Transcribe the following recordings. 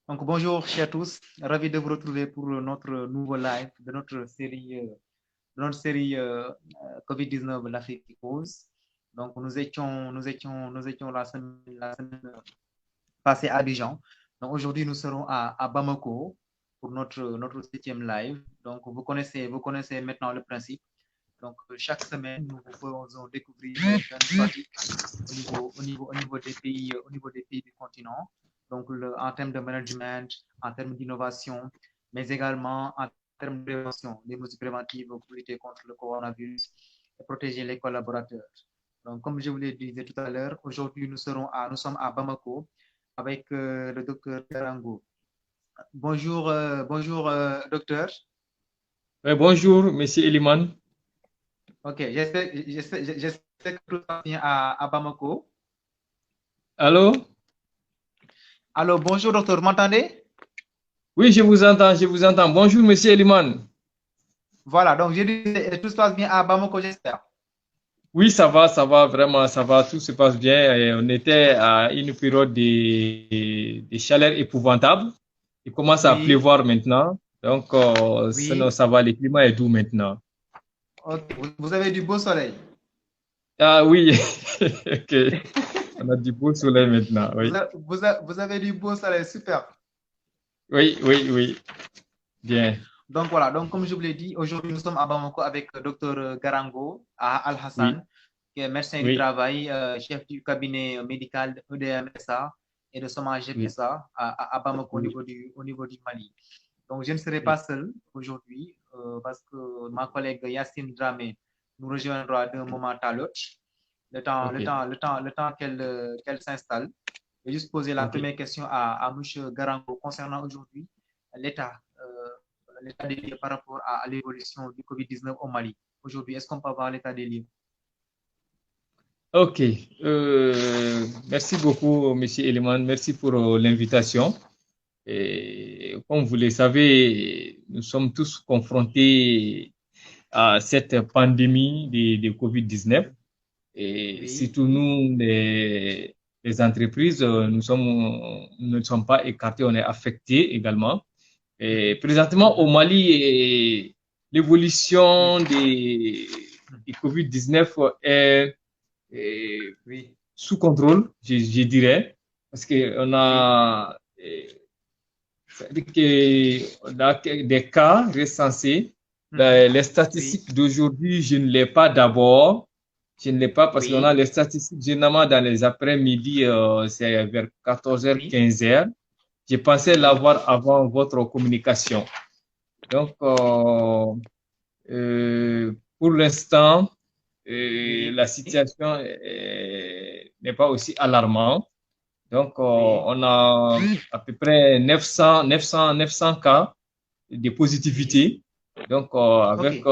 Donc, bonjour chers tous, ravi de vous retrouver pour notre nouveau live de notre série COVID-19, l'Afrique qui cause. Donc, nous étions la semaine passée à Abidjan. Donc, aujourd'hui, nous serons à Bamako pour notre septième live. Donc, vous connaissez maintenant le principe. Donc, chaque semaine, nous vous faisons découvrir une pratique au niveau des pays du continent. Donc, en termes de management, en termes d'innovation, mais également en termes de prévention, des mesures préventives pour lutter contre le coronavirus et protéger les collaborateurs. Donc, comme je vous l'ai dit tout à l'heure, aujourd'hui, nous sommes à Bamako avec le docteur Garango. Bonjour, docteur. Bonjour, Monsieur Eliman. Ok, j'espère que tout va bien à Bamako. Allô? Alors, bonjour, docteur, vous m'entendez? Oui, je vous entends, je vous entends. Bonjour, Monsieur Eliman. Voilà, donc je dis, tout se passe bien à Bamako, j'espère. Oui, ça va, vraiment, ça va, tout se passe bien. Et on était à une période de chaleur épouvantable. Il commence à Oui, pleuvoir maintenant. Donc, sinon, oui. ça va, le climat est doux maintenant. Ok, vous avez du beau soleil. Ah oui, ok. On a du beau soleil maintenant, oui. Vous avez du beau soleil, super. Oui, oui, oui, bien. Donc voilà, donc comme je vous l'ai dit, aujourd'hui nous sommes à Bamako avec le docteur Garango Oui, Al-Hassan, qui est médecin du oui, travail, chef du cabinet médical de EDM-SA et de SOMAGEP oui, SA à Bamako oui, au niveau du Mali. Donc je ne serai pas oui. seul aujourd'hui parce que ma collègue Yacine Dramé nous rejoindra d'un moment à l'autre, Ok, le temps qu'elle s'installe. Je vais juste poser la ok. première question à M. Garango concernant aujourd'hui l'état l'état des lieux par rapport à l'évolution du Covid-19 au Mali. Aujourd'hui, est-ce qu'on peut avoir l'état des lieux? Ok, merci beaucoup, Monsieur Eliman. Merci pour l'invitation. Et comme vous le savez, nous sommes tous confrontés à cette pandémie de Covid-19. Et Oui, surtout nous, les entreprises, nous ne sommes pas écartés, on est affectés également. Et mhm, présentement au mhm, Mali, l'évolution oui, des Covid-19 est oui, sous contrôle, je dirais, parce qu'on oui, a, c'est-à-dire qu'on a des cas recensés. mhm, Les oui, statistiques d'aujourd'hui, je ne l'ai pas d'abord. Je ne l'ai pas parce qu'on a oui, les statistiques généralement dans les après-midi, c'est vers 14h, oui, 15h. Je pensais oui, l'avoir avant votre communication. Donc, pour l'instant, oui, la situation n'est pas aussi alarmante. Donc, oui. on a à peu près 900 cas de Oui. positivité. Donc, Ok, avec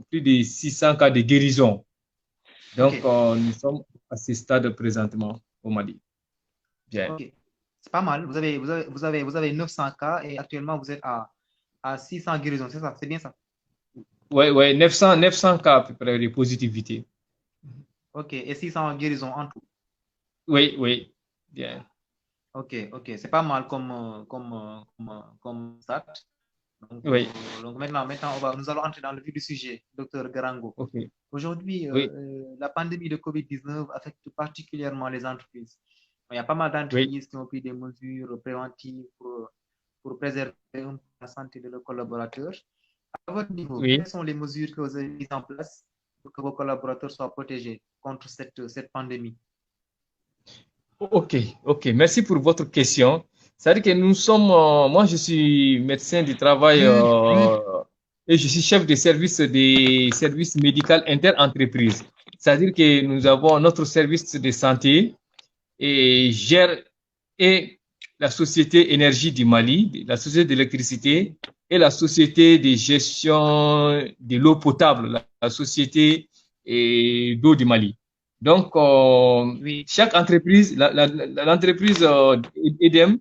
plus de 600 cas de guérison. ok, Donc, nous sommes à ce stade présentement au Mali. Bien. ok. C'est pas mal. Vous avez 900 cas et actuellement vous êtes à 600 guérisons, c'est ça? C'est bien ça? Ouais, ouais, 900 cas à peu près de positivité. Mhm. Ok, et 600 guérisons en tout. Oui, oui, bien. Ok, ok. C'est pas mal comme stat. Oui, Donc maintenant nous allons entrer dans le vif du sujet, docteur Garango. ok, Aujourd'hui, oui, la pandémie de Covid-19 affecte particulièrement les entreprises. Il y a pas mal oui. d'entreprises qui ont pris des mesures préventives pour préserver la santé de leurs collaborateurs. À votre niveau, Oui. quelles sont les mesures que vous avez mises en place pour que vos collaborateurs soient protégés contre cette pandémie? Ok, ok. Merci pour votre question. C'est-à-dire que nous sommes, moi je suis médecin du travail et je suis chef de service des services médicaux inter-entreprises. C'est-à-dire que nous avons notre service de santé et gère et la société énergie du Mali, la société d'électricité Oui, et la société de gestion de l'eau potable, la société d'eau du Mali. Donc, oui, chaque entreprise, l'entreprise EDEM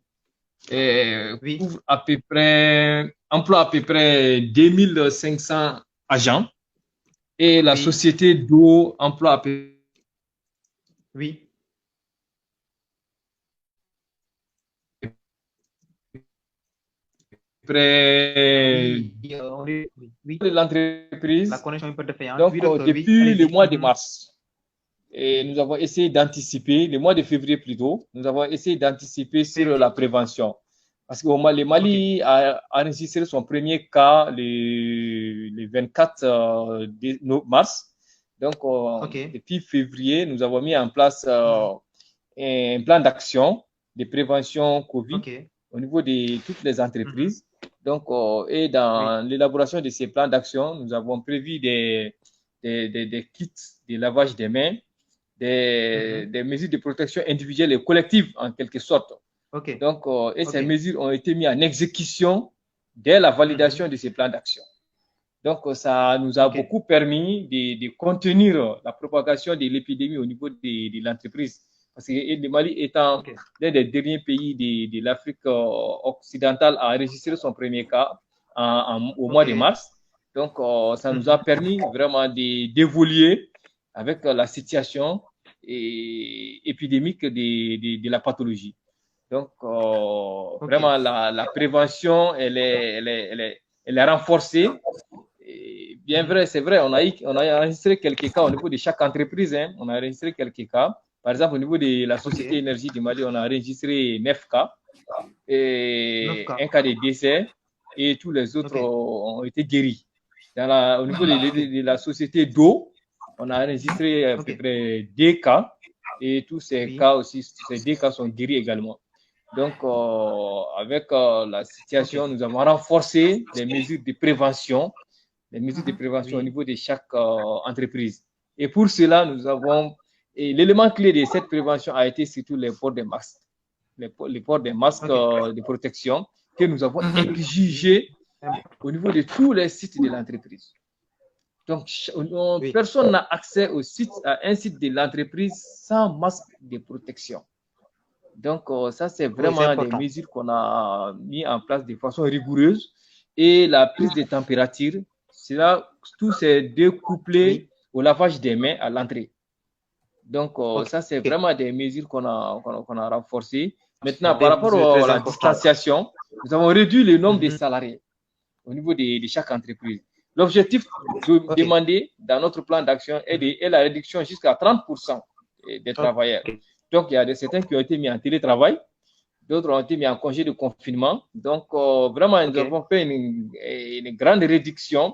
oui, couvre à peu près, emploie à peu près 2500 agents et la oui, société d'eau emploie à peu oui. près Oui, de l'entreprise. la connexion est un peu défaillante. Donc, Oui, docteur, oui, depuis le allez-y. mois de mars, et nous avons essayé d'anticiper, le mois de février plutôt, nous avons essayé d'anticiper sur la prévention. Parce que le Mali a enregistré son premier cas le 24 mars. Donc, depuis février, nous avons mis en place un plan d'action de prévention COVID au niveau de toutes les entreprises. Donc, et dans l'élaboration de ces plans d'action, nous avons prévu des kits de lavage des mains, des mesures de protection individuelle et collective en quelque sorte. Donc, ces mesures ont été mises en exécution dès la validation de ces plans d'action. Donc, ça nous a beaucoup permis de contenir la propagation de l'épidémie au niveau de l'entreprise. Parce que le Mali étant l'un des derniers pays de l'Afrique occidentale à enregistrer son premier cas au mois de mars. Donc, ça nous a permis vraiment d'évoluer avec la situation épidémique de la pathologie. Donc, vraiment, la prévention, elle est renforcée. Et bien vrai, c'est vrai, on a enregistré quelques cas au niveau de chaque entreprise. On a enregistré quelques cas. Par exemple, au niveau de la Société Énergie du Mali, on a enregistré 9 cas. Et un cas de décès. Et tous les autres ont été guéris. Au niveau de la Société d'eau, on a enregistré à peu près 2 cas. Et tous ces cas aussi, ces 2 cas sont guéris également. Donc, avec la situation, nous avons renforcé les mesures de prévention, au niveau de chaque entreprise. Et pour cela, l'élément clé de cette prévention a été surtout les ports des masques, les ports des masques de protection que nous avons exigés au niveau de tous les sites de l'entreprise. Donc, personne n'a accès à un site de l'entreprise sans masque de protection. Donc, ça, c'est vraiment des mesures qu'on a mis en place de façon rigoureuse. Et la prise de température, tout s'est découplé au lavage des mains à l'entrée. Donc, ça, c'est vraiment des mesures qu'on a renforcées. Maintenant, par rapport à la distanciation, nous avons réduit le nombre de salariés au niveau de chaque entreprise. L'objectif demandé dans notre plan d'action est la réduction jusqu'à 30% des travailleurs. Donc, il y a certains qui ont été mis en télétravail, d'autres ont été mis en congé de confinement. Donc, vraiment, nous avons fait une grande réduction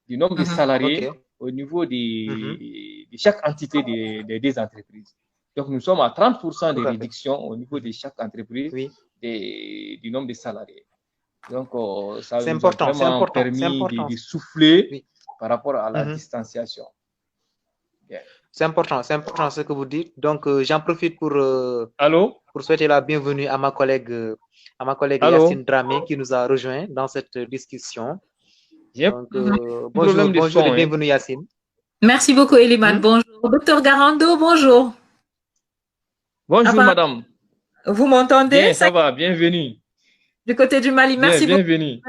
du nombre de salariés au niveau de chaque entité des entreprises. Donc, nous sommes à 30% de réduction au niveau de chaque entreprise du nombre de salariés. Donc, ça nous a vraiment permis de souffler par rapport à la distanciation. C'est important ce que vous dites. Donc, j'en profite pour souhaiter la bienvenue à ma collègue Yacine Dramé qui nous a rejoint dans cette discussion. Donc, bonjour et bienvenue Yacine. Merci beaucoup Eliman. Bonjour. Docteur Garando, bonjour. Bonjour madame. Vous m'entendez? Bien, ça va, bienvenue. Du côté du Mali, merci beaucoup. Bienvenue.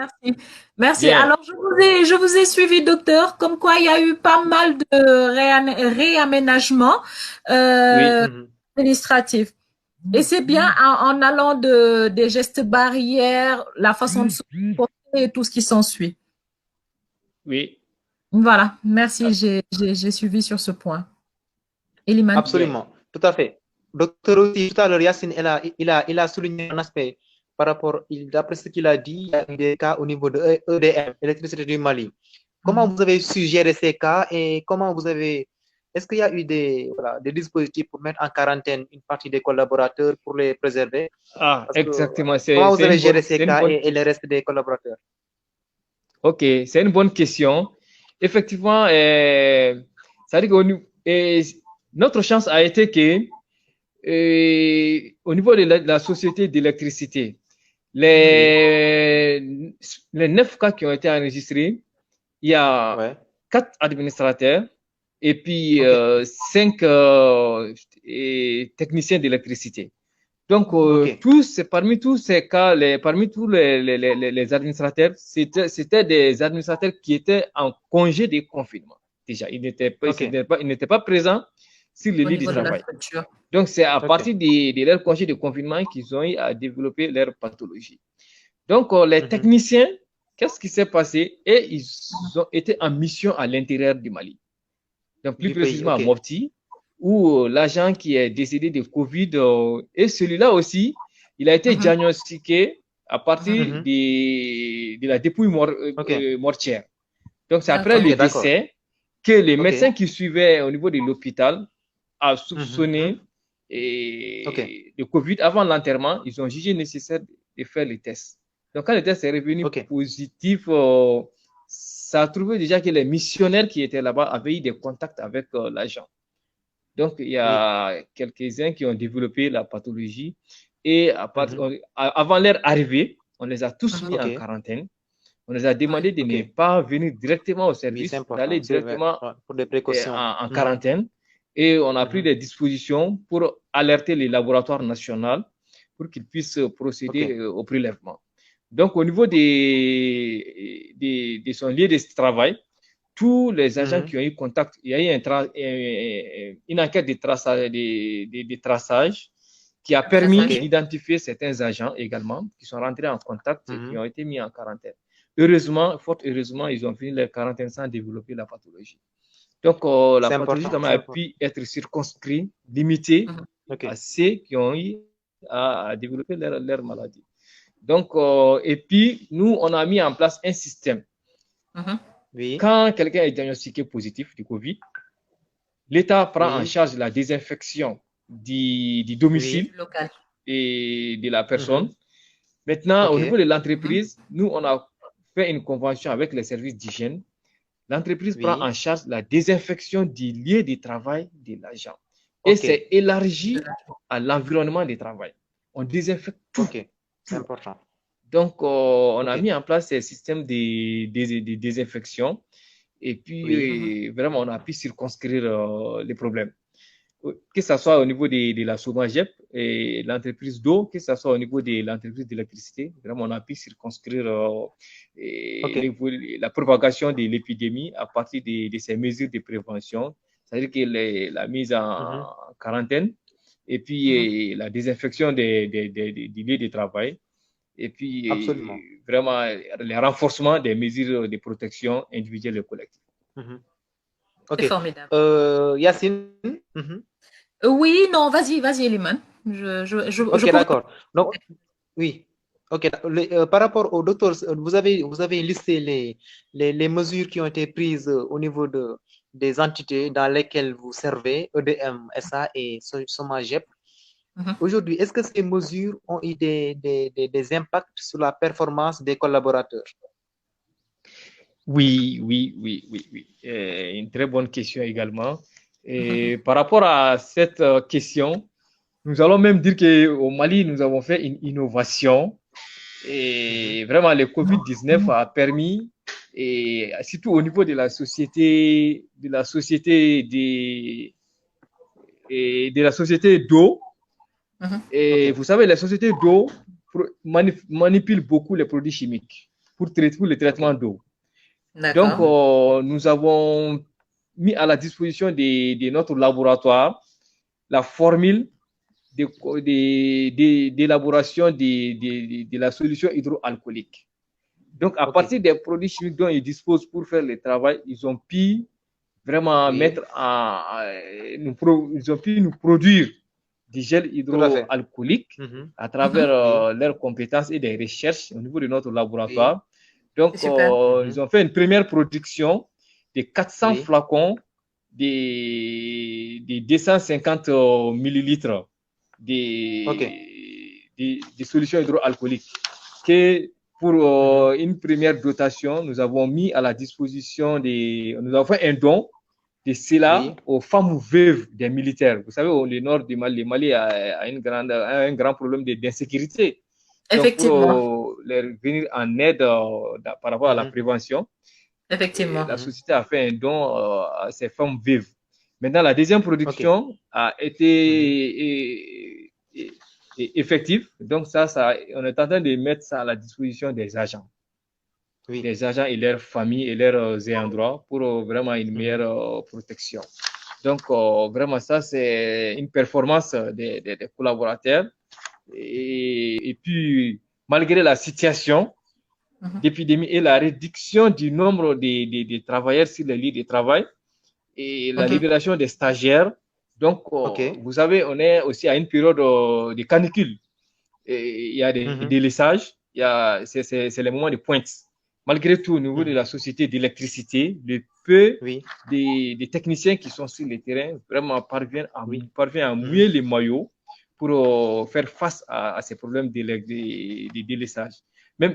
Merci. Alors, je vous ai suivi, docteur, comme quoi il y a eu pas mal de réaménagements administratifs. Et c'est bien en allant des gestes barrières, la façon de se comporter et tout ce qui s'ensuit. Oui. Voilà, merci, j'ai suivi sur ce point. Eliman. Absolument, tout à fait. Docteur aussi, tout à l'heure, Yacine, il a souligné un aspect par rapport, d'après ce qu'il a dit, il y a eu des cas au niveau de EDM, Électricité du Mali. Comment vous avez su gérer ces cas et est-ce qu'il y a eu des dispositifs pour mettre en quarantaine une partie des collaborateurs pour les préserver? Exactement. Comment vous avez géré ces cas et le reste des collaborateurs? Ok, c'est une bonne question. Effectivement, ça veut dire que notre chance a été que au niveau de la société d'électricité, les 9 cas qui ont été enregistrés, il y a 4 administrateurs et puis 5 techniciens d'électricité. Donc, parmi tous ces cas, parmi tous les administrateurs, c'était des administrateurs qui étaient en congé de confinement. Déjà, ils n'étaient pas présents sur le lit de travail. Donc, c'est à partir de leur congé de confinement qu'ils ont eu à développer leur pathologie. Donc, les techniciens, qu'est-ce qui s'est passé? Et ils ont été en mission à l'intérieur du Mali. Donc, plus précisément à Mopti, où l'agent qui est décédé de Covid, et celui-là aussi, il a été diagnostiqué à partir de la dépouille mortière. Donc, c'est après le décès que les médecins qui suivaient au niveau de l'hôpital ont soupçonné de Covid. Avant l'enterrement, ils ont jugé nécessaire de faire les tests. Donc, quand le test est revenu positif, ça a trouvé déjà que les missionnaires qui étaient là-bas avaient eu des contacts avec l'agent. Donc, il y a quelques-uns qui ont développé la pathologie et avant leur arrivée, on les a tous mis en quarantaine. On les a demandé de ne pas venir directement au service, d'aller directement pour des précautions. En quarantaine. Et on a pris des dispositions pour alerter les laboratoires nationaux pour qu'ils puissent procéder au prélèvement. Donc, au niveau de son lieu de travail, tous les agents qui ont eu contact, il y a eu une enquête de traçage qui a permis d'identifier certains agents également qui sont rentrés en contact et qui ont été mis en quarantaine. Heureusement, fort heureusement, ils ont fini leur quarantaine sans développer la pathologie. Donc, la pathologie a pu être circonscrite, limitée à ceux qui ont eu à développer leur maladie. Donc, et puis, nous, on a mis en place un système. Quand quelqu'un est diagnostiqué positif du Covid, l'État prend en charge la désinfection du domicile et de la personne. Maintenant, au niveau de l'entreprise, nous, on a fait une convention avec les services d'hygiène. L'entreprise prend en charge la désinfection du lieu de travail de l'agent. Et c'est élargi à l'environnement de travail. On désinfecte tout. C'est important. Donc, on a mis en place ces systèmes de désinfection et puis vraiment, on a pu circonscrire les problèmes. Que ce soit au niveau de la SOMAGEP et l'entreprise d'eau, que ce soit au niveau de l'entreprise d'électricité, vraiment, on a pu circonscrire la propagation de l'épidémie à partir de ces mesures de prévention, c'est-à-dire que la mise en quarantaine et puis la désinfection des lieux de travail. Et puis, vraiment, le renforcement des mesures de protection individuelle et collective. C'est formidable. Yacine Oui, non, vas-y, Eliman. D'accord. Donc, oui. Par rapport au docteur, vous avez listé les mesures qui ont été prises au niveau des entités dans lesquelles vous servez, EDM, SA et SOMAGEP. Aujourd'hui, est-ce que ces mesures ont eu des impacts sur la performance des collaborateurs? Oui. Une très bonne question également. Et par rapport à cette question, nous allons même dire qu'au Mali, nous avons fait une innovation. Et vraiment, le Covid-19 a permis, et surtout au niveau de la société d'eau, et vous savez, la société d'eau manipule beaucoup les produits chimiques pour le traitement d'eau. Donc, nous avons mis à la disposition de notre laboratoire la formule d'élaboration de la solution hydroalcoolique. Donc, à partir des produits chimiques dont ils disposent pour faire le travail, ils ont pu vraiment ils ont pu nous produire du gel hydroalcoolique à travers leurs compétences et des recherches au niveau de notre laboratoire. Donc, ils ont fait une première production de 400 flacons de 250 millilitres de solutions hydroalcooliques que pour une première dotation, nous avons mis à la disposition nous avons fait un don de cela aux femmes veuves des militaires. Vous savez, au nord du Mali, le Mali a un grand problème d'insécurité. Effectivement. Donc, pour leur venir en aide par rapport à la prévention, effectivement, la société a fait un don à ces femmes veuves. Maintenant, la deuxième production a été effective. Donc, on est en train de mettre ça à la disposition des agents. Les agents et leurs familles et leurs ayants droit pour vraiment une meilleure protection. Donc, vraiment, ça, c'est une performance des collaborateurs. Et puis, malgré la situation d'épidémie et la réduction du nombre de travailleurs sur les lieux de travail et la libération des stagiaires. Donc, vous savez, on est aussi à une période de canicule. Et il y a des délaissages, c'est les moments de pointe. Malgré tout, au niveau de la société d'électricité, le peu des techniciens qui sont sur le terrain vraiment parviennent à mouiller les maillots pour faire face à ces problèmes de délaissage. Même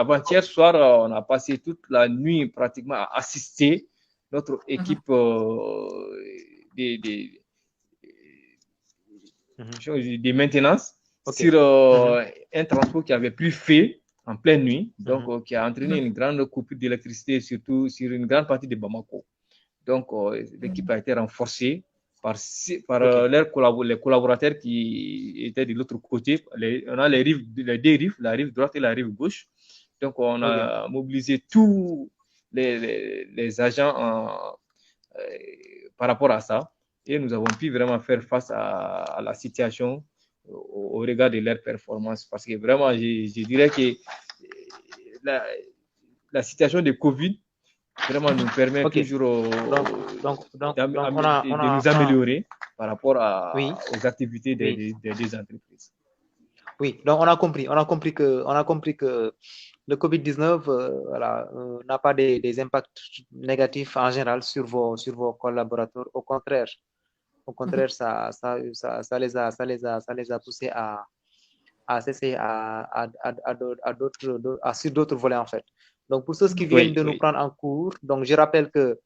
avant-hier soir, on a passé toute la nuit pratiquement à assister notre équipe de maintenance sur un transport qui avait pris feu en pleine nuit, donc qui a entraîné une grande coupure d'électricité, surtout sur une grande partie de Bamako. Donc, l'équipe a été renforcée par les collaborateurs qui étaient de l'autre côté. On a les deux rives, la rive droite et la rive gauche. Donc, on a mobilisé tous les agents par rapport à ça. Et nous avons pu vraiment faire face à la situation au regard de leur performance. Parce que vraiment, je dirais que la situation de Covid vraiment nous permet toujours de nous améliorer par rapport aux activités des entreprises. Oui, donc on a compris que le Covid-19 n'a pas des impacts négatifs en général sur vos collaborateurs. Au contraire, ça les a poussés à cesser sur d'autres volets en fait. Donc pour ceux qui viennent de nous prendre en cours, donc je rappelle que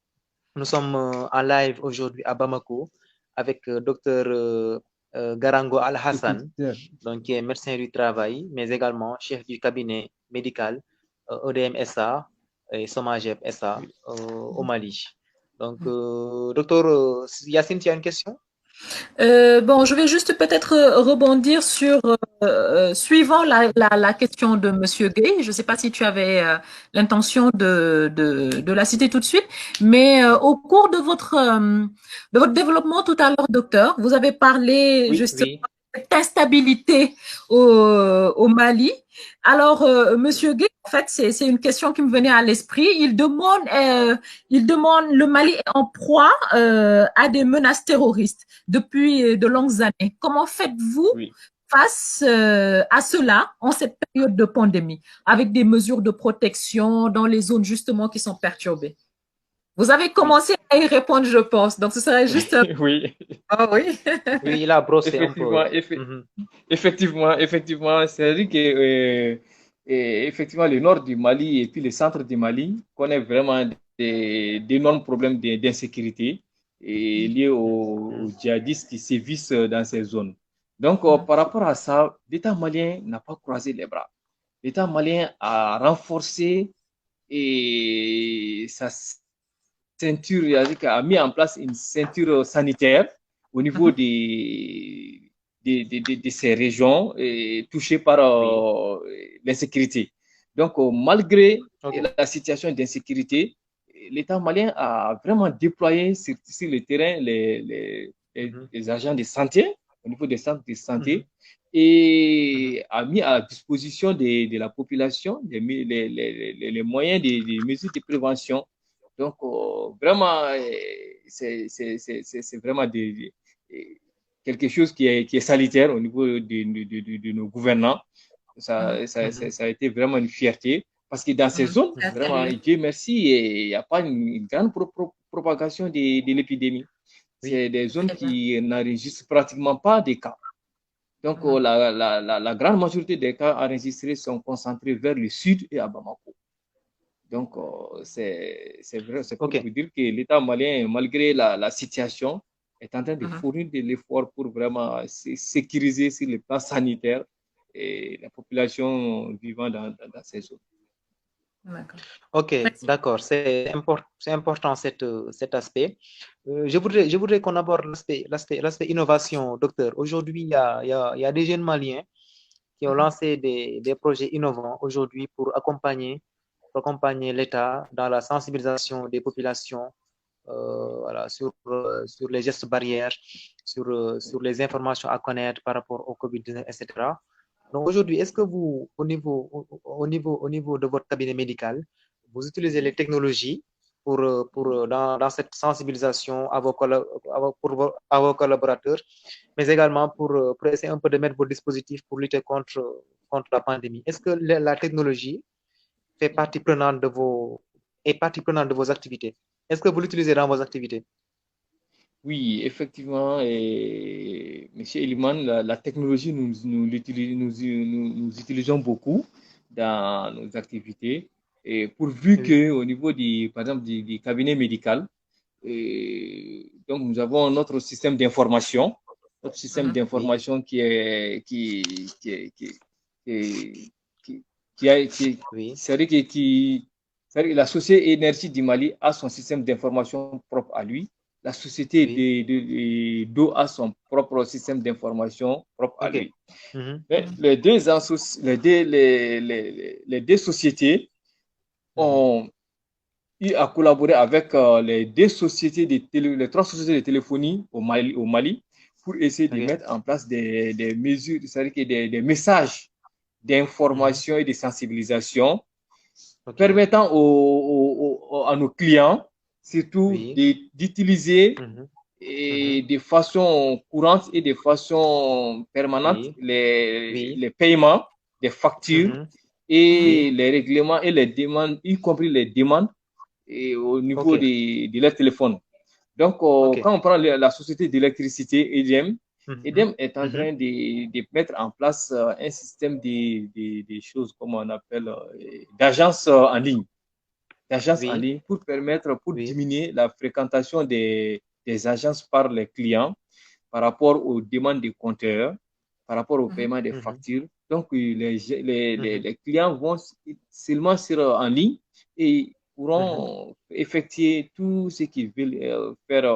nous sommes en live aujourd'hui à Bamako avec Dr Garango Al-Hassan, donc qui est médecin du travail, mais également chef du cabinet médical EDM SA et Somagep SA au Mali. Donc, docteur Yacine, tu as une question? Bon, je vais juste peut-être rebondir sur, suivant la question de Monsieur Gay. Je ne sais pas si tu avais l'intention de la citer tout de suite, mais au cours de votre développement tout à l'heure, docteur, vous avez parlé justement de cette instabilité au Mali. Alors, Monsieur Gay, en fait, c'est une question qui me venait à l'esprit. Il demande, le Mali est en proie à des menaces terroristes depuis de longues années. Comment faites-vous face à cela en cette période de pandémie, avec des mesures de protection dans les zones justement qui sont perturbées? Vous avez commencé à y répondre, je pense. Donc, ce serait juste... Oui. Ah oui. Oui, il a brossé effectivement, un peu. Effectivement. C'est-à-dire que effectivement, le nord du Mali et puis le centre du Mali connaît vraiment d'énormes problèmes d'insécurité liés aux djihadistes qui sévissent dans ces zones. Donc, par rapport à ça, l'État malien n'a pas croisé les bras. L'État malien a renforcé sa ceinture, a mis en place une ceinture sanitaire au niveau de ces régions touchées par l'insécurité. Donc, malgré la situation d'insécurité, l'État malien a vraiment déployé sur le terrain les agents de santé, au niveau des centres de santé, et a mis à disposition de la population les moyens des mesures de prévention. Donc, vraiment, c'est vraiment quelque chose qui est salutaire au niveau de nos gouvernants. Ça a été vraiment une fierté parce que dans ces zones, vraiment, Dieu merci, il n'y a pas une grande propagation de l'épidémie. C'est des zones qui n'enregistrent pratiquement pas de cas. Donc, la grande majorité des cas enregistrés sont concentrés vers le sud et à Bamako. Donc, c'est vrai, c'est pour vous dire que l'État malien, malgré la situation, est en train de fournir de l'effort pour vraiment sécuriser sur le plan sanitaire et la population vivant dans ces zones. Ok, d'accord, c'est important cet aspect. Je voudrais qu'on aborde l'aspect innovation, docteur. Aujourd'hui, il y a des jeunes Maliens qui ont lancé des projets innovants aujourd'hui pour accompagner l'État dans la sensibilisation des populations sur les gestes barrières, sur les informations à connaître par rapport au Covid-19, etc. Donc aujourd'hui, est-ce que vous, au niveau de votre cabinet médical, vous utilisez les technologies dans cette sensibilisation à vos collaborateurs, mais également pour essayer un peu de mettre vos dispositifs pour lutter contre la pandémie? Est-ce que la technologie est partie prenante de vos activités? Est-ce que vous l'utilisez dans vos activités? Oui, effectivement, Monsieur Eliman, la technologie, nous utilisons beaucoup dans nos activités. Et pourvu Oui. qu'au niveau par exemple, du cabinet médical, donc nous avons notre système d'information, qui Oui. c'est-à-dire c'est-à-dire que la société Énergie du Mali a son système d'information propre à lui. La société Oui. d'eau a son propre système d'information propre à lui. Mhm. Mais les deux sociétés ont eu à collaborer avec les trois sociétés de téléphonie au Mali pour essayer de mettre en place des mesures, c'est-à-dire que des messages d'information et de sensibilisation permettant à nos clients, surtout d'utiliser de façon courante et de façon permanente les paiements des factures et les règlements et les demandes, y compris les demandes au niveau de leur téléphone. Donc, quand on prend la société d'électricité, EDM est en train de mettre en place un système de choses, comme on appelle, d'agences en ligne. D'agences en ligne pour diminuer la fréquentation des agences par les clients par rapport aux demandes des compteurs, par rapport au paiement des factures. Donc, les clients vont seulement sur en ligne et pourront effectuer tout ce qu'ils veulent faire,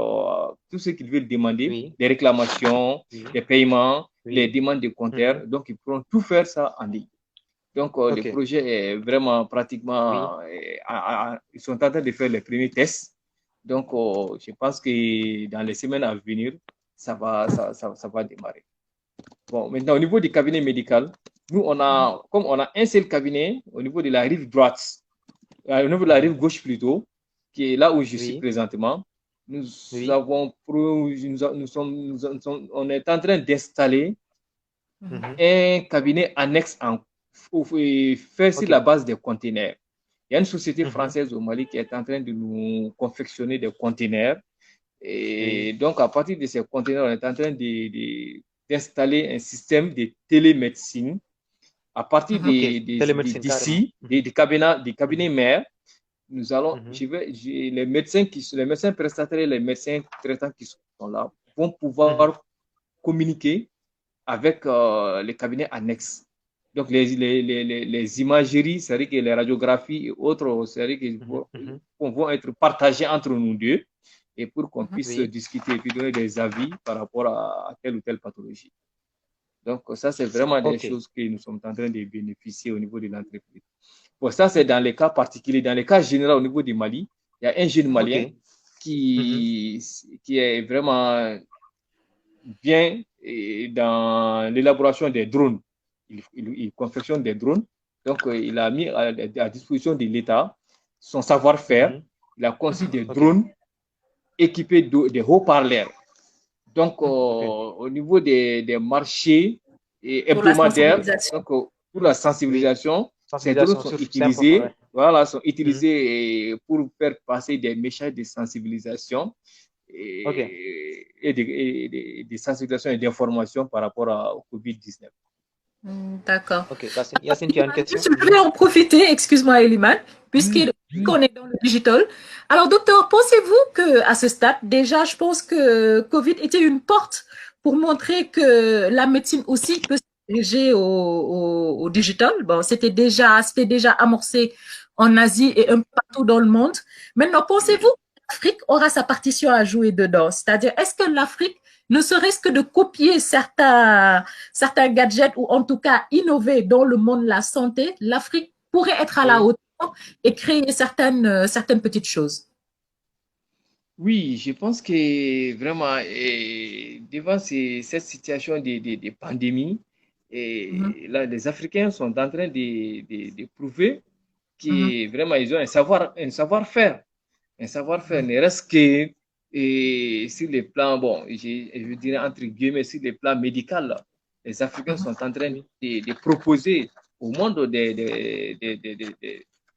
tout ce qu'ils veulent demander, des réclamations, des paiements, les demandes des compteurs. Donc, ils pourront tout faire ça en ligne. Donc, le projet est vraiment pratiquement, ils sont en train de faire les premiers tests. Donc, je pense que dans les semaines à venir, ça va démarrer. Bon, maintenant, au niveau du cabinet médical, nous, comme on a un seul cabinet au niveau de la rive droite, au niveau de la rive gauche plutôt, qui est là où je suis présentement, on est en train d'installer un cabinet annexe fait sur la base des conteneurs. Il y a une société française au Mali qui est en train de nous confectionner des conteneurs. Et donc, à partir de ces conteneurs, on est en train d'installer un système de télémédecine à partir d'ici, des cabinets mères. Nous allons, les médecins prestataires et les médecins traitants qui sont là vont pouvoir communiquer avec les cabinets annexes. Donc, les imageries, c'est-à-dire que les radiographies et autres, c'est-à-dire qu'ils vont être partagées entre nous deux et pour qu'on puisse discuter et puis donner des avis par rapport à telle ou telle pathologie. Donc, ça, c'est vraiment des choses que nous sommes en train de bénéficier au niveau de l'entreprise. Bon, ça, c'est dans les cas particuliers. Dans les cas généraux au niveau du Mali, il y a un jeune Malien qui est vraiment bien dans l'élaboration des drones. Il confectionne des drones. Donc, il a mis à disposition de l'État son savoir-faire. Il a conçu des drones équipés de haut-parleurs. Donc, au niveau des marchés hebdomadaires, donc, pour la sensibilisation, ces drones sont utilisés, pour faire passer des messages de sensibilisation et de sensibilisation et d'information par rapport au COVID-19. D'accord. Yacine, tu as une question? Je vais en profiter, excuse-moi Eliman, puisqu'on est dans le digital. Alors, docteur, pensez-vous qu'à ce stade, déjà, je pense que COVID était une porte pour montrer que la médecine aussi peut se diriger au digital. Bon, c'était déjà amorcé en Asie et un peu partout dans le monde. Maintenant, pensez-vous que l'Afrique aura sa partition à jouer dedans? C'est-à-dire, est-ce que l'Afrique, ne serait-ce que de copier certains gadgets ou en tout cas innover dans le monde de la santé, l'Afrique pourrait être à la hauteur et créer certaines petites choses. Oui, je pense que vraiment, devant cette situation de pandémie, Et là, les Africains sont en train de prouver que vraiment, ils ont un savoir-faire. Un savoir-faire, ne reste que sur les plans, bon, je dirais entre guillemets, sur les plans médicaux, là, les Africains sont en train de proposer au monde des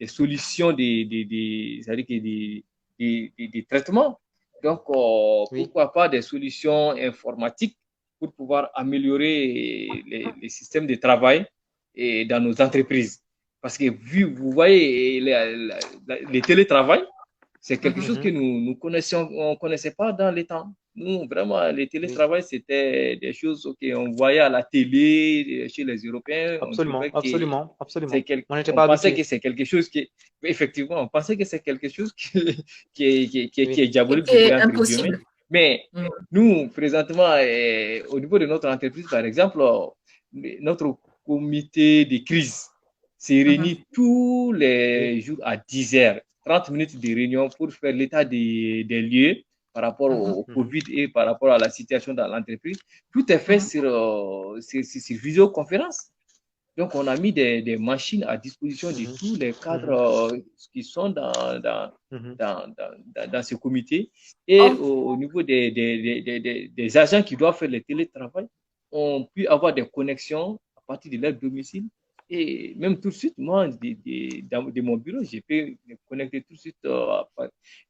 solutions, c'est-à-dire que des traitements. Donc, pourquoi pas des solutions informatiques pour pouvoir améliorer les systèmes de travail dans nos entreprises. Parce que vous voyez, le télétravail, c'est quelque chose que nous connaissions, on ne connaissait pas dans les temps. Nous, vraiment, le télétravail, c'était des choses qu'on voyait à la télé, chez les Européens. Absolument. On pensait que c'est quelque chose qui, effectivement, on pensait que c'est quelque chose qui est diabolique, entre guillemets. Mais nous, présentement, au niveau de notre entreprise, par exemple, notre comité de crise se réunit tous les jours à 10 heures. 30 minutes de réunion pour faire l'état des lieux par rapport au Covid et par rapport à la situation dans l'entreprise. Tout est fait sur visioconférence. Donc, on a mis des machines à disposition de tous les cadres qui sont dans ce comité. Et au niveau des agents qui doivent faire le télétravail, on peut avoir des connexions à partir de leur domicile. Et même tout de suite, moi, de mon bureau, je peux me connecter tout de suite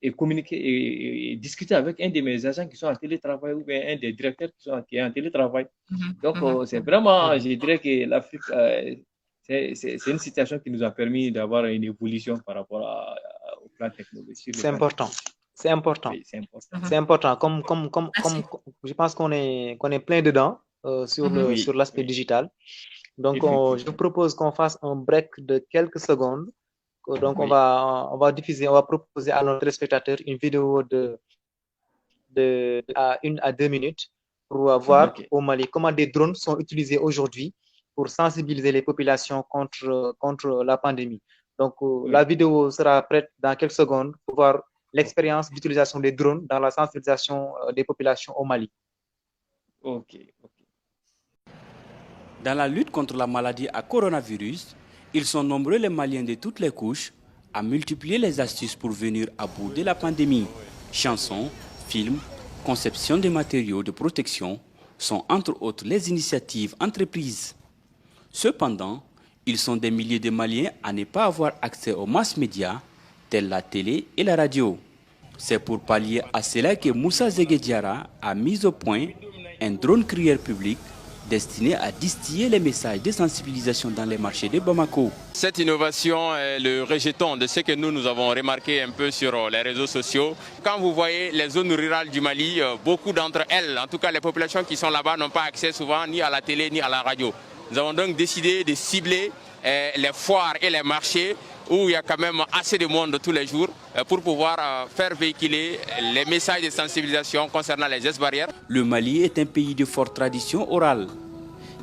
et communiquer et discuter avec un de mes agents qui sont en télétravail ou bien un des directeurs qui est en télétravail. Donc, c'est vraiment, je dirais que l'Afrique, c'est une situation qui nous a permis d'avoir une évolution par rapport au plan technologique. C'est important. C'est important. Oui, c'est important. C'est important. Comme je pense qu'on est plein dedans sur l'aspect digital. Donc, je vous propose qu'on fasse un break de quelques secondes. Donc, on va proposer à nos téléspectateurs une vidéo de 1 à 2 minutes pour voir au Mali comment des drones sont utilisés aujourd'hui pour sensibiliser les populations contre la pandémie. Donc, la vidéo sera prête dans quelques secondes pour voir l'expérience d'utilisation des drones dans la sensibilisation des populations au Mali. Ok. Dans la lutte contre la maladie à coronavirus, ils sont nombreux les Maliens de toutes les couches à multiplier les astuces pour venir à bout de la pandémie. Chansons, films, conception de matériaux de protection sont entre autres les initiatives entreprises. Cependant, ils sont des milliers de Maliens à ne pas avoir accès aux mass médias tels la télé et la radio. C'est pour pallier à cela que Moussa Zeguediara a mis au point un drone crieur public destiné à distiller les messages de sensibilisation dans les marchés de Bamako. Cette innovation est le rejeton de ce que nous avons remarqué un peu sur les réseaux sociaux. Quand vous voyez les zones rurales du Mali, beaucoup d'entre elles, en tout cas les populations qui sont là-bas, n'ont pas accès souvent ni à la télé ni à la radio. Nous avons donc décidé de cibler les foires et les marchés où il y a quand même assez de monde tous les jours pour pouvoir faire véhiculer les messages de sensibilisation concernant les gestes barrières. Le Mali est un pays de forte tradition orale.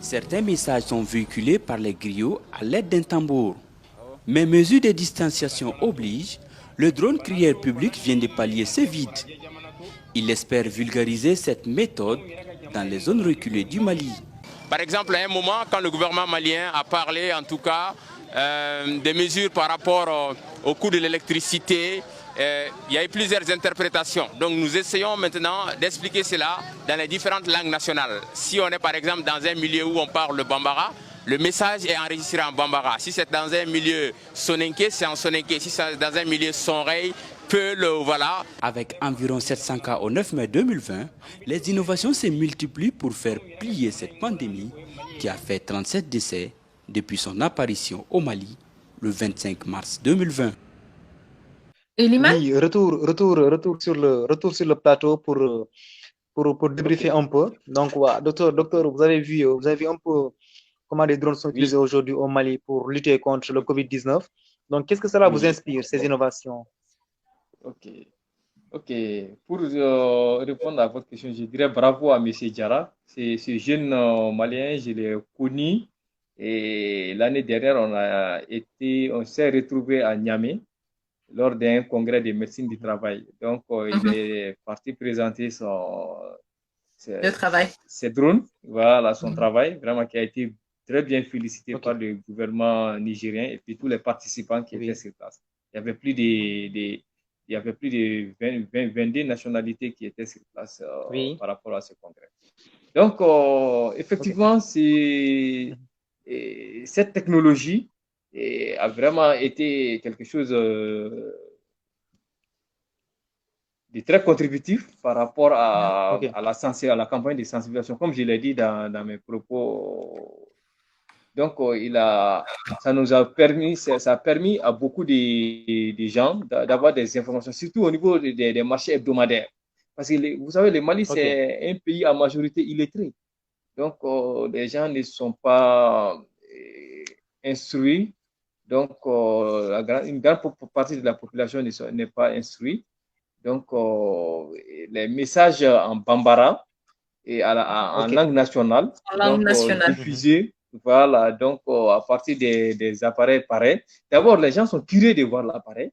Certains messages sont véhiculés par les griots à l'aide d'un tambour. Mais mesures de distanciation obligent, le drone crieur public vient de pallier ce vide. Il espère vulgariser cette méthode dans les zones reculées du Mali. Par exemple, à un moment, quand le gouvernement malien a parlé, en tout cas, des mesures par rapport au coût de l'électricité, il y a eu plusieurs interprétations. Donc nous essayons maintenant d'expliquer cela dans les différentes langues nationales. Si on est par exemple dans un milieu où on parle le bambara, le message est enregistré en bambara. Si c'est dans un milieu soninké, c'est en soninké. Si c'est dans un milieu sonrei, voilà. Avec environ 700 cas au 9 mai 2020, les innovations se multiplient pour faire plier cette pandémie qui a fait 37 décès depuis son apparition au Mali le 25 mars 2020. Eliman? Oui, retour sur le plateau pour débriefer un peu. Donc, docteur, vous avez vu un peu comment les drones sont utilisés aujourd'hui au Mali pour lutter contre le Covid-19. Donc, qu'est-ce que cela vous inspire, ces innovations? Ok. Pour répondre à votre question, je dirais bravo à M. Diarra. Ce jeune Malien, je l'ai connu. Et l'année dernière, on s'est retrouvé à Niamey lors d'un congrès de médecine du travail. Donc, il est parti présenter ses drones, voilà, son travail, vraiment qui a été très bien félicité par le gouvernement nigérien et puis tous les participants qui étaient sur place. Il y avait plus il y avait plus de 22 nationalités qui étaient sur place par rapport à ce congrès. Donc, effectivement, cette technologie a vraiment été quelque chose de très contributif par rapport à la campagne de sensibilisation, comme je l'ai dit dans mes propos. Donc, ça a permis à beaucoup de gens d'avoir des informations, surtout au niveau des marchés hebdomadaires. Parce que vous savez, le Mali, c'est un pays à majorité illettrée. Donc, les gens ne sont pas instruits. Donc, une grande partie de la population n'est pas instruite. Donc, les messages en bambara et en langue nationale, diffusés. Voilà, donc à partir des appareils pareils. D'abord, les gens sont curieux de voir l'appareil.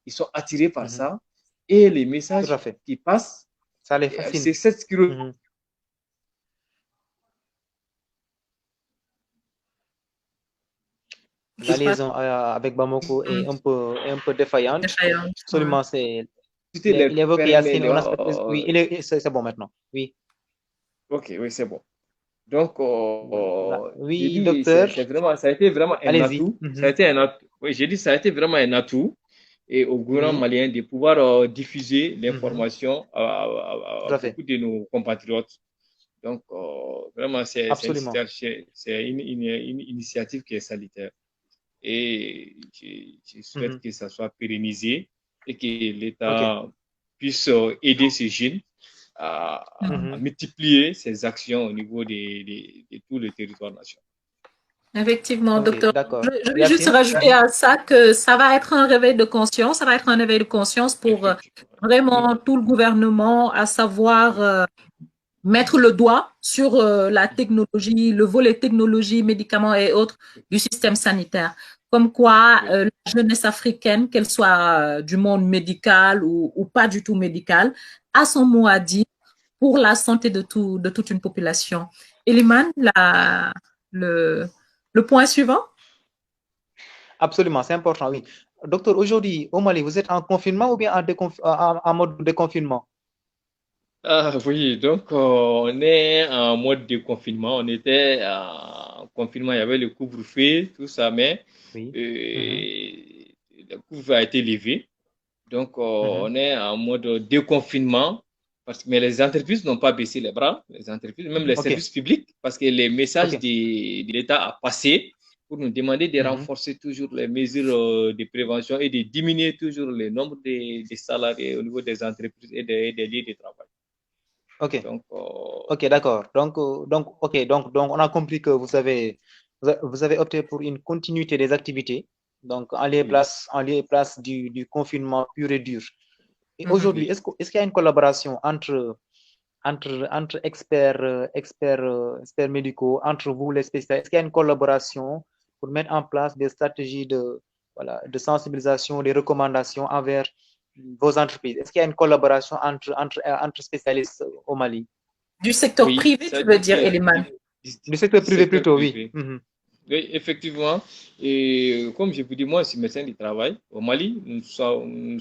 Ils sont attirés par ça. Et les messages qui passent, ça les fascine. C'est cette curiosité. La liaison avec Bamako est un peu défaillante. Absolument, c'est... Il évoque Yacine, oui, c'est bon maintenant. Oui. Ok, oui, c'est bon. Donc, oui, docteur. Ça a été vraiment un atout. Ça a été un atout. Oui, j'ai dit ça a été vraiment un atout et au gouvernement malien de pouvoir diffuser l'information à beaucoup de nos compatriotes. Donc, vraiment, c'est une initiative qui est salutaire. Et je souhaite que ça soit pérennisé et que l'État puisse aider ces jeunes à multiplier ces actions au niveau de tout le territoire national. Effectivement, docteur. Je vais juste rajouter à ça que ça va être un réveil de conscience. Ça va être un réveil de conscience pour vraiment tout le gouvernement, à savoir mettre le doigt sur la technologie, le volet technologie, médicaments et autres du système sanitaire. Comme quoi, la jeunesse africaine, qu'elle soit du monde médical ou pas du tout médical, a son mot à dire pour la santé de toute une population. Eliman, le point suivant? Absolument, c'est important, oui. Docteur, aujourd'hui, au Mali, vous êtes en confinement ou bien en mode de confinement? Oui, donc on est en mode de confinement. On était en confinement, il y avait le couvre-feu, tout ça, mais le couvre-feu a été levé. Donc on est en mode déconfinement, mais les entreprises n'ont pas baissé les bras, les entreprises, même les services publics, parce que les messages de l'État a passé pour nous demander de renforcer toujours les mesures de prévention et de diminuer toujours le nombre de salariés au niveau des entreprises et des lieux de travail. Ok, d'accord. Donc, on a compris que vous avez opté pour une continuité des activités, donc en lieu et place du confinement pur et dur. Et aujourd'hui, est-ce qu'il y a une collaboration entre experts médicaux, entre vous les spécialistes? Est-ce qu'il y a une collaboration pour mettre en place des stratégies de sensibilisation, des recommandations envers vos entreprises? Est-ce qu'il y a une collaboration entre spécialistes au Mali? Du secteur privé, tu veux dire, Eliman? Du secteur privé plutôt, oui. Oui, effectivement. Et comme je vous dis, moi, je suis médecin du travail. Au Mali, nous sommes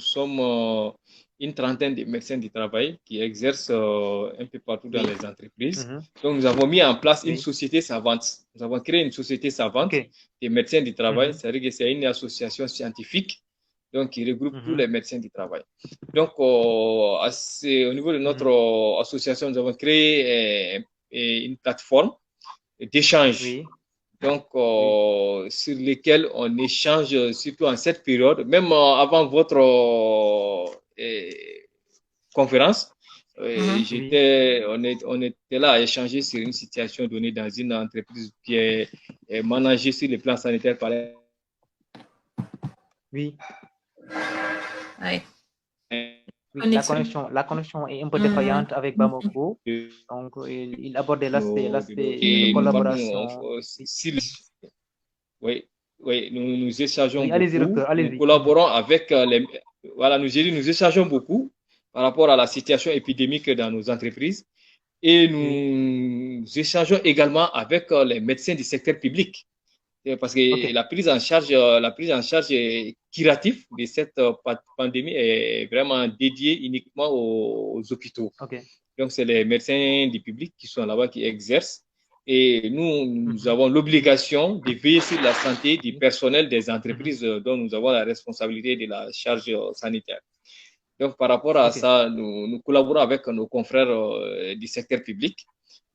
une trentaine de médecins du travail qui exercent un peu partout dans les entreprises. Donc, nous avons mis en place une société savante. Nous avons créé une société savante des médecins du travail. C'est-à-dire que c'est une association scientifique donc qui regroupe tous les médecins du travail. Donc, au niveau de notre association, nous avons créé une plateforme d'échange. Donc, sur lesquels on échange, surtout en cette période, même avant votre conférence, on était là à échanger sur une situation donnée dans une entreprise qui est managée sur le plan sanitaire par les... Oui. La connexion est un peu défaillante avec Bamako. Donc, il abordait l'aspect de collaboration. Oui, nous échangeons beaucoup. Allez-y, docteur, allez-y. Nous collaborons avec nous échangeons beaucoup par rapport à la situation épidémique dans nos entreprises. Et nous échangeons également avec les médecins du secteur public. Parce que la prise en charge curative de cette pandémie est vraiment dédiée uniquement aux hôpitaux. Donc, c'est les médecins du public qui sont là-bas, qui exercent. Et nous avons l'obligation de veiller sur la santé du personnel des entreprises dont nous avons la responsabilité de la charge sanitaire. Donc, par rapport à ça, nous collaborons avec nos confrères du secteur public,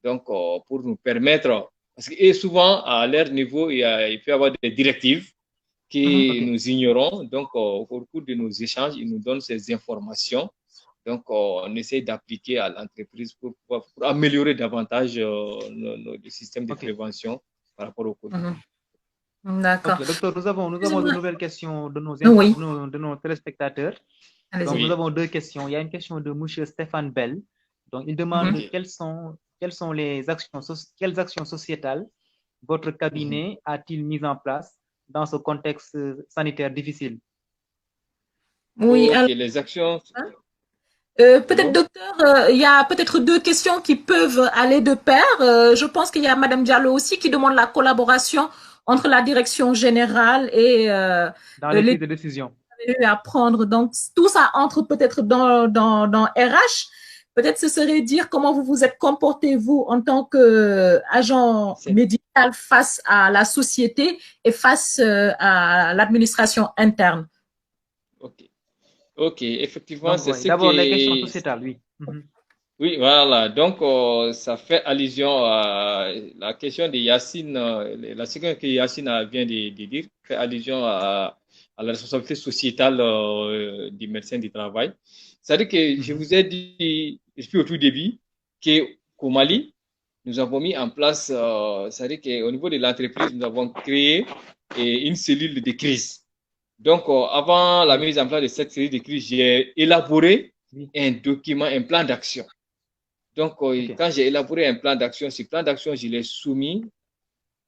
donc pour nous permettre, parce que souvent, à leur niveau, il peut y avoir des directives que nous ignorons. Donc, au cours de nos échanges, ils nous donnent ces informations. Donc, on essaie d'appliquer à l'entreprise pour améliorer davantage le système de prévention par rapport au Covid. D'accord. Docteur, nous avons de nouvelles questions de nos téléspectateurs. Donc, nous avons deux questions. Il y a une question de M. Stéphane Bell. Donc, il demande quelles sont les actions sociétales votre cabinet a-t-il mis en place dans ce contexte sanitaire difficile? Oui, alors, les actions. Peut-être, docteur, il y a peut-être deux questions qui peuvent aller de pair. Je pense qu'il y a Madame Diallo aussi qui demande la collaboration entre la direction générale et dans les prises de décision à prendre. Donc, tout ça entre peut-être dans RH. Peut-être ce serait dire comment vous vous êtes comporté, vous, en tant qu'agent médical face à la société et face à l'administration interne. Ok, effectivement, c'est ce d'abord les questions sociétales, oui. Oui, voilà. Donc, ça fait allusion à la question de Yacine, la question que Yacine vient de dire, fait allusion à la responsabilité sociétale du médecin du travail. C'est-à-dire que je vous ai dit, depuis au tout début, qu'au Mali, nous avons mis en place, c'est-à-dire qu'au niveau de l'entreprise, nous avons créé une cellule de crise. Donc, avant la mise en place de cette cellule de crise, j'ai élaboré un document, un plan d'action. Donc, quand j'ai élaboré un plan d'action, ce plan d'action, je l'ai soumis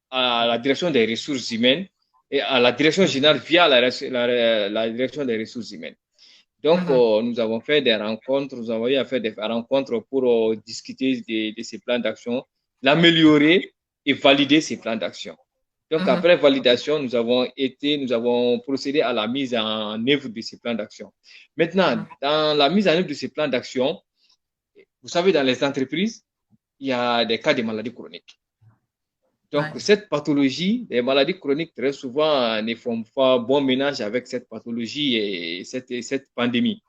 à la direction des ressources humaines et à la direction générale via la direction des ressources humaines. Donc, nous avons fait des rencontres, nous avons fait des rencontres pour discuter de ces plans d'action, l'améliorer et valider ces plans d'action. Donc, après validation, nous avons procédé à la mise en œuvre de ces plans d'action. Maintenant, dans la mise en œuvre de ces plans d'action, vous savez, dans les entreprises, il y a des cas de maladies chroniques. Donc, cette pathologie, les maladies chroniques, très souvent, ne font pas bon ménage avec cette pathologie et cette pandémie.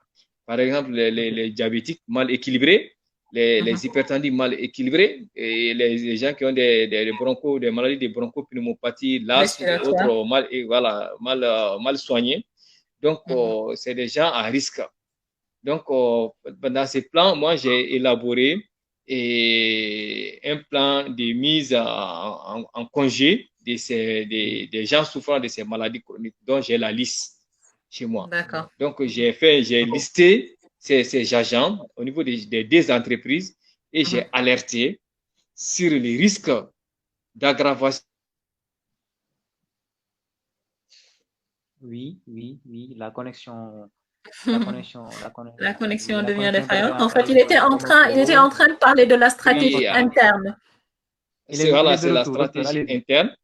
Par exemple, les diabétiques mal équilibrés, les hypertendus mal équilibrés et les gens qui ont des maladies de bronchopneumopathie, l'asthme et autres mal soignés. Donc, c'est des gens à risque. Donc, dans ces plans, moi, j'ai élaboré un plan de mise en congé des gens souffrant de ces maladies chroniques, dont j'ai la liste chez moi. Donc, j'ai listé ces agents au niveau des entreprises et j'ai alerté sur les risques d'aggravation. Oui, la connexion devient défaillante. En fait, il était en train de parler de la stratégie interne. C'est la stratégie interne.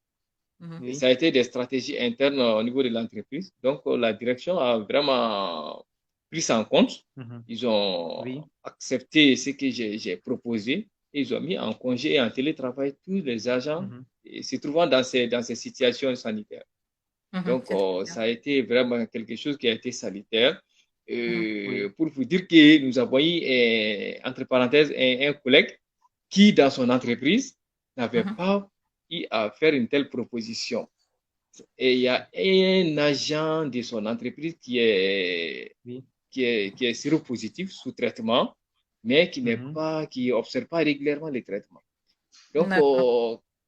Ça a été des stratégies internes au niveau de l'entreprise. Donc, la direction a vraiment pris ça en compte. Ils ont accepté ce que j'ai proposé. Et ils ont mis en congé et en télétravail tous les agents se trouvant dans ces situations sanitaires. Donc, ça a été vraiment quelque chose qui a été salutaire. Pour vous dire que nous avons eu, entre parenthèses, un collègue qui, dans son entreprise, n'avait pas eu à faire une telle proposition. Et il y a un agent de son entreprise qui est séropositif sous traitement, mais qui n'observe pas régulièrement les traitements. Donc,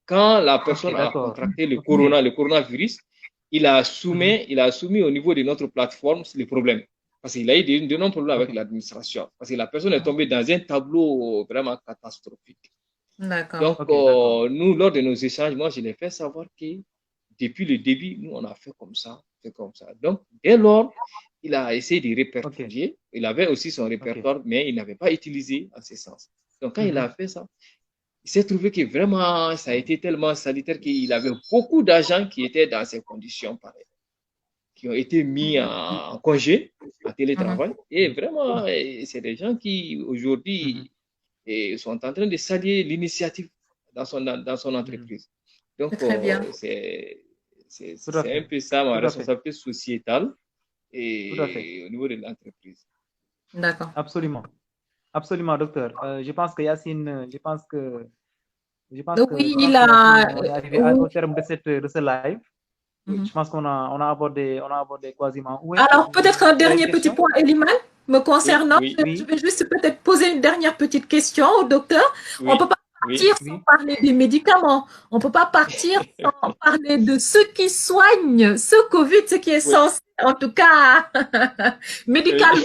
quand la personne a contracté le coronavirus, il a soumis au niveau de notre plateforme les problèmes. Parce qu'il a eu de nombreux problèmes avec l'administration. Parce que la personne est tombée dans un tableau vraiment catastrophique. Donc, nous, lors de nos échanges, moi, je l'ai fait savoir que depuis le début, nous, on a fait comme ça. Donc, dès lors, il a essayé de répertorier. Il avait aussi son répertoire, mais il n'avait pas utilisé en ce sens. Donc, quand il a fait ça, il s'est trouvé que vraiment, ça a été tellement salutaire qu'il avait beaucoup d'agents qui étaient dans ces conditions pareilles, qui ont été mis en congé, en télétravail. Et vraiment, c'est des gens qui, aujourd'hui, sont en train de saluer l'initiative dans son entreprise. Donc, très bien. c'est un peu ça ma responsabilité sociétale et au niveau de l'entreprise. D'accord. Absolument. Absolument, docteur. Je pense que Yacine, Donc, oui, il a... on est arrivé au terme de ce live. Je pense qu'on a abordé quasiment. Alors, peut-être un dernier petit point, Eliman, me concernant. Oui. Je vais juste peut-être poser une dernière petite question au docteur. Oui. On ne peut pas partir sans parler des médicaments. On ne peut pas partir sans parler de ceux qui soignent ce Covid, ce qui est censé, en tout cas, médicalement,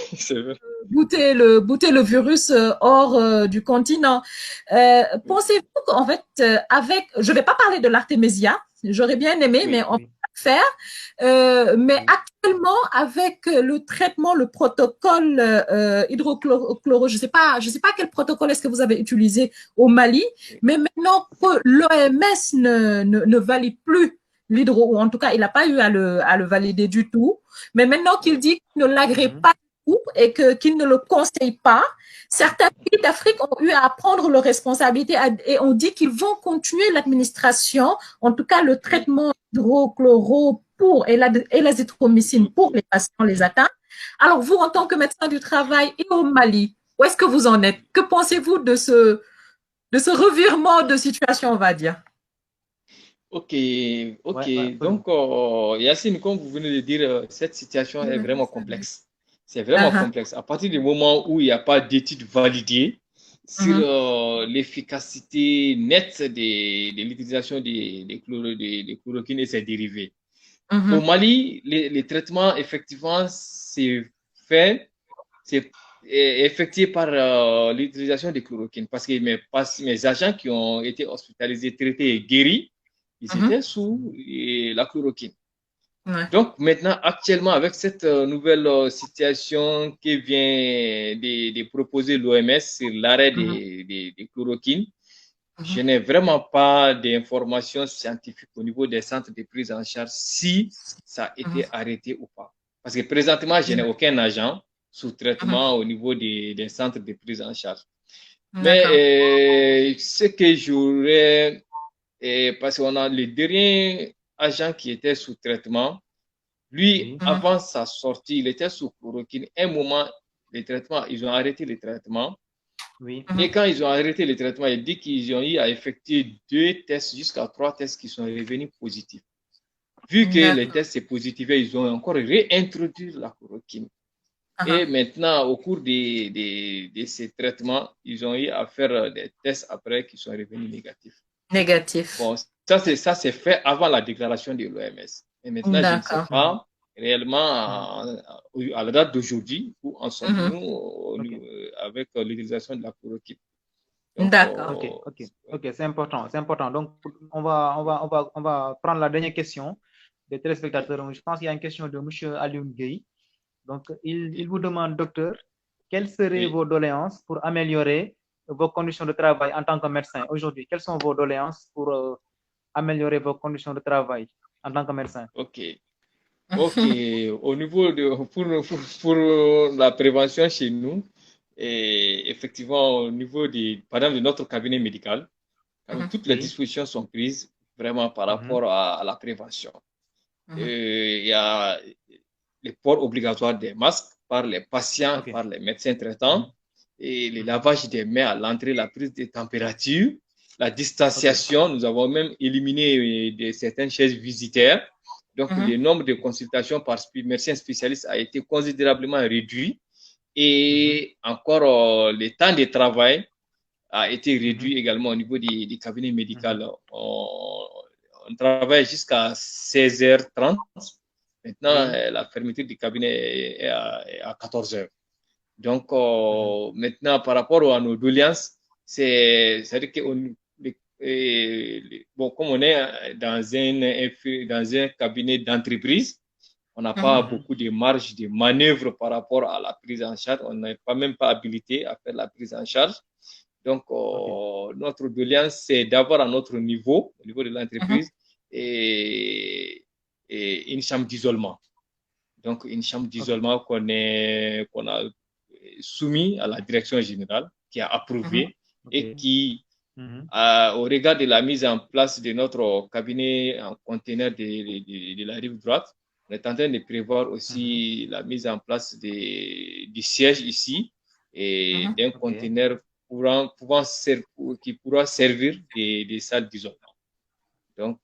bouter le virus hors du continent. Pensez-vous qu'en fait, je ne vais pas parler de l'artémisia, j'aurais bien aimé, mais on peut pas le faire. Mais actuellement, avec le traitement, le protocole hydrochloro, je sais pas quel protocole est-ce que vous avez utilisé au Mali, mais maintenant que l'OMS ne valide plus l'hydro, ou en tout cas, il n'a pas eu à le valider du tout, mais maintenant qu'il dit qu'il ne l'agrée pas et qu'il ne le conseille pas, certains pays d'Afrique ont eu à prendre leurs responsabilités et ont dit qu'ils vont continuer l'administration, en tout cas le traitement hydrochloro et l'azithromycine pour les patients les atteints. Alors vous, en tant que médecin du travail et au Mali, où est-ce que vous en êtes? Que pensez-vous de ce revirement de situation, on va dire? Ok. Donc, Yacine, comme vous venez de dire, cette situation est vraiment complexe. C'est vraiment complexe. À partir du moment où il n'y a pas d'études validées sur l'efficacité nette de l'utilisation des chloroquines et ses dérivés. Au Mali, les traitements, effectivement, c'est effectué par l'utilisation des chloroquines. Parce que mes agents qui ont été hospitalisés, traités et guéris, ils étaient sous la chloroquine. Donc maintenant, actuellement, avec cette nouvelle situation qui vient de proposer l'OMS sur l'arrêt des chloroquines, je n'ai vraiment pas d'informations scientifiques au niveau des centres de prise en charge si ça a été arrêté ou pas. Parce que présentement, je n'ai aucun agent sous traitement au niveau des centres de prise en charge. Mais ce que j'aurais, parce qu'on a le dernier agent qui était sous traitement, lui, avant sa sortie, il était sous chloroquine. Un moment, ils ont arrêté le traitement. Et quand ils ont arrêté le traitement, il dit qu'ils ont eu à effectuer 2 tests, jusqu'à 3 tests qui sont revenus positifs. Vu que les tests sont positifs, ils ont encore réintroduit la chloroquine. Et maintenant, au cours de ces traitements, ils ont eu à faire des tests après qui sont revenus négatifs. Bon, ça c'est fait avant la déclaration de l'OMS. Et maintenant, je ne sais pas réellement à la date d'aujourd'hui où en sommes-nous avec l'utilisation de la chloroquine. D'accord. Ok, c'est important. Donc, on va prendre la dernière question des téléspectateurs. Je pense qu'il y a une question de M. Alioune Gueye. Donc, il vous demande, docteur, quelles seraient vos doléances pour améliorer vos conditions de travail en tant que médecin aujourd'hui? Quelles sont vos doléances pour améliorer vos conditions de travail en tant que médecin? Ok. Au niveau pour la prévention chez nous, et effectivement, au niveau par exemple, de notre cabinet médical, toutes les dispositions sont prises vraiment par rapport à la prévention. Il y a le port obligatoire des masques par les patients, par les médecins traitants, et le lavage des mains à l'entrée, la prise de température, la distanciation. Nous avons même éliminé certaines chaises visiteurs. Donc, le nombre de consultations par médecin spécialiste a été considérablement réduit. Et encore, le temps de travail a été réduit également au niveau du cabinet médical. On travaille jusqu'à 16h30. Maintenant, la fermeture du cabinet est à 14h. Donc, maintenant, par rapport à nos doléances, c'est-à-dire que comme on est dans un cabinet d'entreprise, on n'a pas beaucoup de marge de manœuvre par rapport à la prise en charge. On n'est même pas habilité à faire la prise en charge. Donc, notre doléance, c'est d'avoir à notre niveau, au niveau de l'entreprise, et une chambre d'isolement. Donc, une chambre d'isolement qu'on a soumis à la direction générale, qui a approuvé et qui, au regard de la mise en place de notre cabinet en conteneur de la rive droite, on est en train de prévoir aussi la mise en place du siège ici et d'un conteneur qui pourra servir des salles d'isolement. Donc,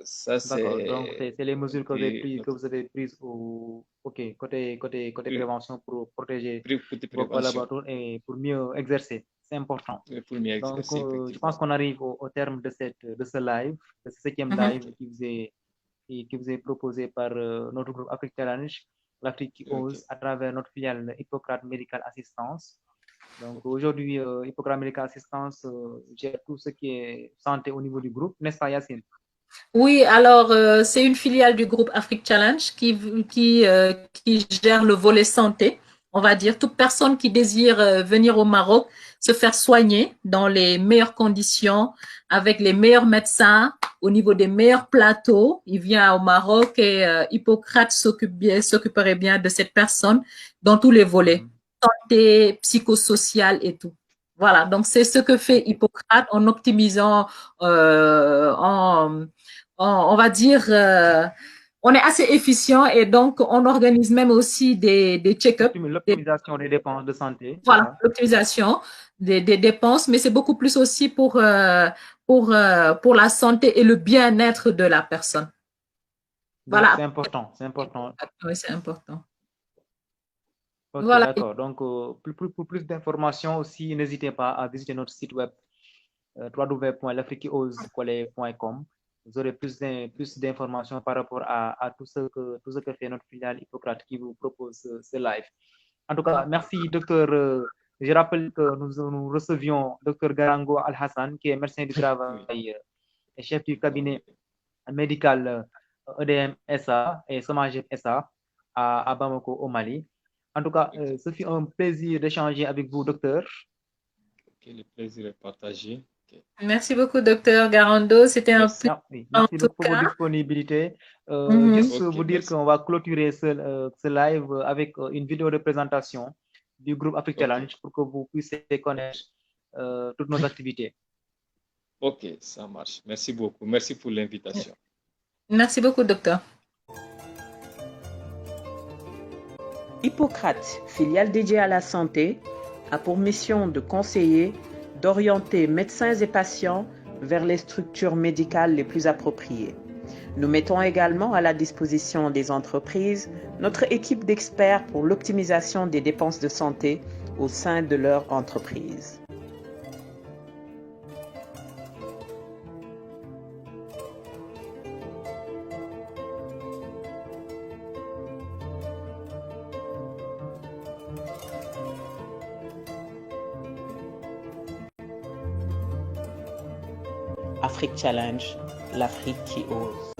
ça, c'est... Donc, c'est les mesures que vous avez prises côté prévention pour protéger vos collaborateurs et pour mieux exercer. C'est important. Pour mieux exercer, donc, je pense qu'on arrive au terme de ce live, de ce 7e live qui vous est proposé par notre groupe Afrique Challenge, l'Afrique qui ose, à travers notre filiale Hippocrate Medical Assistance. Donc aujourd'hui, Hippocrate Medical Assistance gère tout ce qui est santé au niveau du groupe, n'est-ce pas Yacine? Oui, alors c'est une filiale du groupe Afrique Challenge qui gère le volet santé. On va dire toute personne qui désire venir au Maroc se faire soigner dans les meilleures conditions, avec les meilleurs médecins, au niveau des meilleurs plateaux. Il vient au Maroc et Hippocrate s'occuperait bien de cette personne dans tous les volets, santé, psychosocial et tout. Voilà, donc c'est ce que fait Hippocrate en optimisant, on va dire, on est assez efficient et donc on organise même aussi des check-ups. L'optimisation des dépenses de santé. Voilà, l'optimisation des dépenses, mais c'est beaucoup plus aussi pour la santé et le bien-être de la personne. Voilà. C'est important, c'est important. Oui, c'est important. Okay, voilà. D'accord. Donc, pour plus d'informations aussi, n'hésitez pas à visiter notre site web www.l'afriqueose.com. Vous aurez plus d'informations par rapport à tout ce que fait notre filiale Hippocrate qui vous propose ce live. En tout cas, merci, docteur. Je rappelle que nous recevions docteur Garango Al-Hassan, qui est médecin du travail et chef du cabinet médical EDM SA et Somagep SA à Bamako, au Mali. En tout cas, ce fut un plaisir d'échanger avec vous, docteur. Le plaisir est partagé. Merci beaucoup, docteur Garando. C'était un plaisir. Merci pour votre disponibilité. Juste vous dire qu'on va clôturer ce live avec une vidéo de présentation du groupe Afrique Challenge pour que vous puissiez connaître toutes nos activités. Ok, ça marche. Merci beaucoup. Merci pour l'invitation. Merci beaucoup, docteur. Hippocrate, filiale dédiée à la santé, a pour mission de conseiller, d'orienter médecins et patients vers les structures médicales les plus appropriées. Nous mettons également à la disposition des entreprises notre équipe d'experts pour l'optimisation des dépenses de santé au sein de leur entreprise. Afrique Challenge, l'Afrique qui ose.